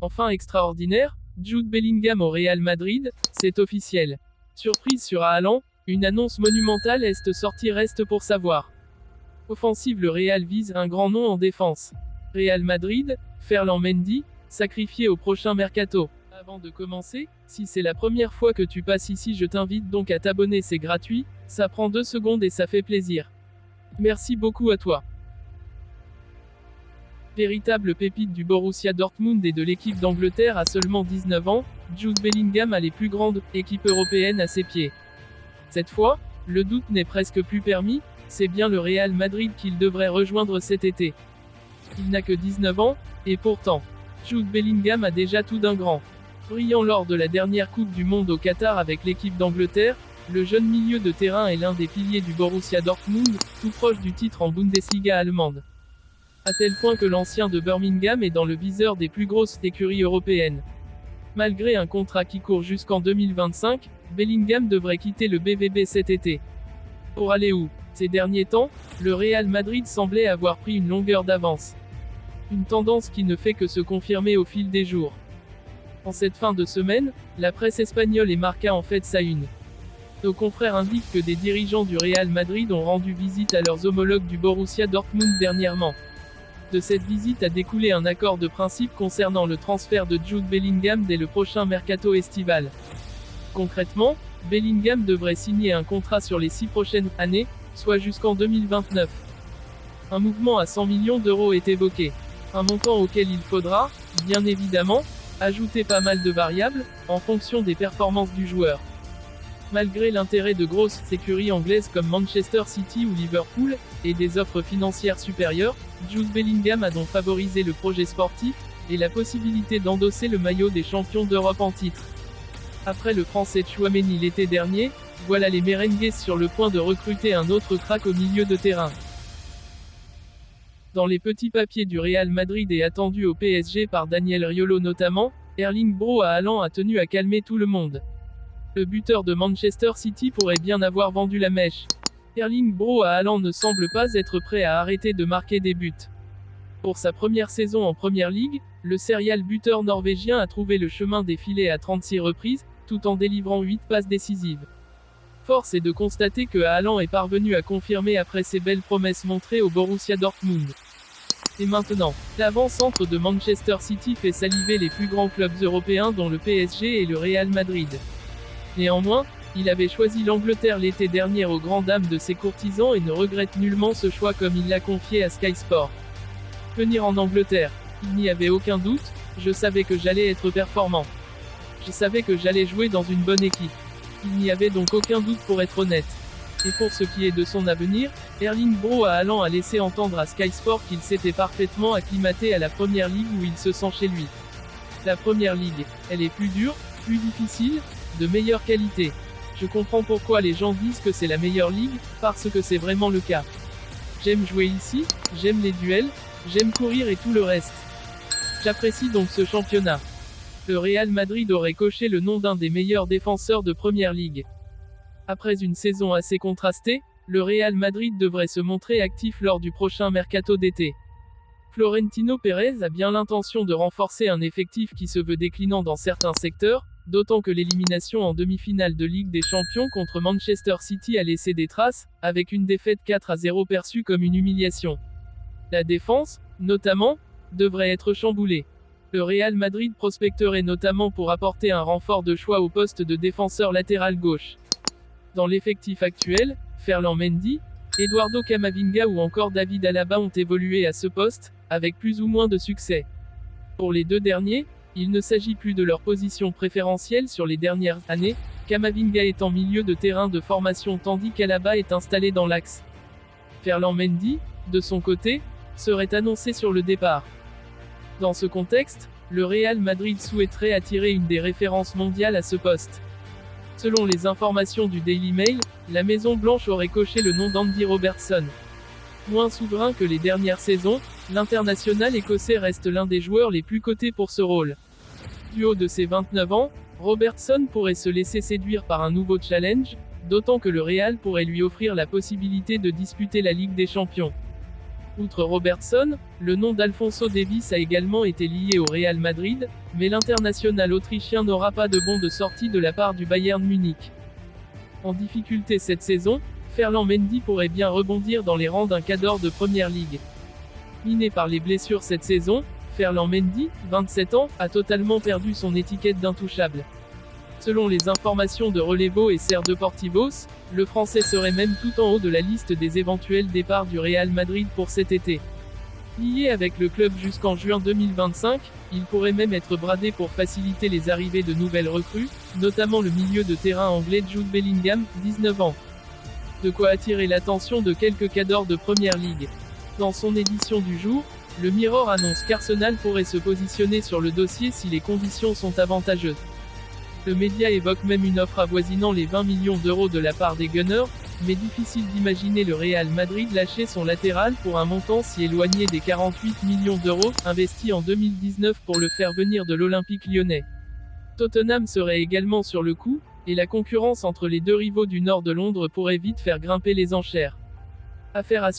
Enfin extraordinaire, Jude Bellingham au Real Madrid, c'est officiel. Surprise sur Haaland, une annonce monumentale est sortie, reste pour savoir. Offensive, le Real vise un grand nom en défense. Real Madrid, Ferland Mendy, sacrifié au prochain mercato. Avant de commencer, si c'est la première fois que tu passes ici, je t'invite donc à t'abonner, c'est gratuit, ça prend 2 secondes et ça fait plaisir. Merci beaucoup à toi. Véritable pépite du Borussia Dortmund et de l'équipe d'Angleterre à seulement 19 ans, Jude Bellingham a les plus grandes équipes européennes à ses pieds. Cette fois, le doute n'est presque plus permis, c'est bien le Real Madrid qu'il devrait rejoindre cet été. Il n'a que 19 ans, et pourtant, Jude Bellingham a déjà tout d'un grand. Brillant lors de la dernière Coupe du Monde au Qatar avec l'équipe d'Angleterre, le jeune milieu de terrain est l'un des piliers du Borussia Dortmund, tout proche du titre en Bundesliga allemande. À tel point que l'ancien de Birmingham est dans le viseur des plus grosses écuries européennes. Malgré un contrat qui court jusqu'en 2025, Bellingham devrait quitter le BVB cet été. Pour aller où? Ces derniers temps, le Real Madrid semblait avoir pris une longueur d'avance. Une tendance qui ne fait que se confirmer au fil des jours. En cette fin de semaine, la presse espagnole et Marca en fait sa une. Nos confrères indiquent que des dirigeants du Real Madrid ont rendu visite à leurs homologues du Borussia Dortmund dernièrement. De cette visite a découlé un accord de principe concernant le transfert de Jude Bellingham dès le prochain mercato estival. Concrètement, Bellingham devrait signer un contrat sur les 6 prochaines années, soit jusqu'en 2029. Un mouvement à 100 millions d'euros est évoqué. Un montant auquel il faudra, bien évidemment, ajouter pas mal de variables, en fonction des performances du joueur. Malgré l'intérêt de grosses écuries anglaises comme Manchester City ou Liverpool, et des offres financières supérieures, Jude Bellingham a donc favorisé le projet sportif, et la possibilité d'endosser le maillot des champions d'Europe en titre. Après le français Tchouaméni l'été dernier, voilà les merengues sur le point de recruter un autre crack au milieu de terrain. Dans les petits papiers du Real Madrid et attendu au PSG par Daniel Riolo notamment, Erling Braut Haaland a tenu à calmer tout le monde. Le buteur de Manchester City pourrait bien avoir vendu la mèche. Erling Braut Haaland ne semble pas être prêt à arrêter de marquer des buts. Pour sa première saison en Première Ligue, le serial buteur norvégien a trouvé le chemin des filets à 36 reprises, tout en délivrant 8 passes décisives. Force est de constater que Haaland est parvenu à confirmer après ses belles promesses montrées au Borussia Dortmund. Et maintenant, l'avant-centre de Manchester City fait saliver les plus grands clubs européens dont le PSG et le Real Madrid. Néanmoins, il avait choisi l'Angleterre l'été dernier aux grandes dames de ses courtisans et ne regrette nullement ce choix comme il l'a confié à Sky Sport. Venir en Angleterre, il n'y avait aucun doute, je savais que j'allais être performant. Je savais que j'allais jouer dans une bonne équipe. Il n'y avait donc aucun doute pour être honnête. Et pour ce qui est de son avenir, Erling Braut Haaland a laissé entendre à Sky Sport qu'il s'était parfaitement acclimaté à la Première Ligue où il se sent chez lui. La Première Ligue, elle est plus dure, plus difficile, de meilleure qualité. Je comprends pourquoi les gens disent que c'est la meilleure ligue, parce que c'est vraiment le cas. J'aime jouer ici, j'aime les duels, j'aime courir et tout le reste. J'apprécie donc ce championnat. Le Real Madrid aurait coché le nom d'un des meilleurs défenseurs de Première Ligue. Après une saison assez contrastée, le Real Madrid devrait se montrer actif lors du prochain mercato d'été. Florentino Pérez a bien l'intention de renforcer un effectif qui se veut déclinant dans certains secteurs, d'autant que l'élimination en demi-finale de Ligue des Champions contre Manchester City a laissé des traces, avec une défaite 4-0 perçue comme une humiliation. La défense, notamment, devrait être chamboulée. Le Real Madrid prospecterait notamment pour apporter un renfort de choix au poste de défenseur latéral gauche. Dans l'effectif actuel, Ferland Mendy, Eduardo Camavinga ou encore David Alaba ont évolué à ce poste, avec plus ou moins de succès. Pour les deux derniers, il ne s'agit plus de leur position préférentielle sur les dernières années, Camavinga est en milieu de terrain de formation tandis qu'Alaba est installé dans l'axe. Ferland Mendy, de son côté, serait annoncé sur le départ. Dans ce contexte, le Real Madrid souhaiterait attirer une des références mondiales à ce poste. Selon les informations du Daily Mail, la Maison Blanche aurait coché le nom d'Andy Robertson. Moins souverain que les dernières saisons, l'international écossais reste l'un des joueurs les plus cotés pour ce rôle. Du haut de ses 29 ans, Robertson pourrait se laisser séduire par un nouveau challenge, d'autant que le Real pourrait lui offrir la possibilité de disputer la Ligue des Champions. Outre Robertson, le nom d'Alphonso Davies a également été lié au Real Madrid, mais l'international autrichien n'aura pas de bon de sortie de la part du Bayern Munich. En difficulté cette saison, Ferland Mendy pourrait bien rebondir dans les rangs d'un cadre de Première Ligue. Miné par les blessures cette saison, Ferland Mendy, 27 ans, a totalement perdu son étiquette d'intouchable. Selon les informations de Relevo et Ser Deportivos, le Français serait même tout en haut de la liste des éventuels départs du Real Madrid pour cet été. Lié avec le club jusqu'en juin 2025, il pourrait même être bradé pour faciliter les arrivées de nouvelles recrues, notamment le milieu de terrain anglais Jude Bellingham, 19 ans. De quoi attirer l'attention de quelques cadors de Première Ligue. Dans son édition du jour, le Mirror annonce qu'Arsenal pourrait se positionner sur le dossier si les conditions sont avantageuses. Le média évoque même une offre avoisinant les 20 millions d'euros de la part des Gunners, mais difficile d'imaginer le Real Madrid lâcher son latéral pour un montant si éloigné des 48 millions d'euros investis en 2019 pour le faire venir de l'Olympique lyonnais. Tottenham serait également sur le coup, et la concurrence entre les deux rivaux du nord de Londres pourrait vite faire grimper les enchères. Affaire à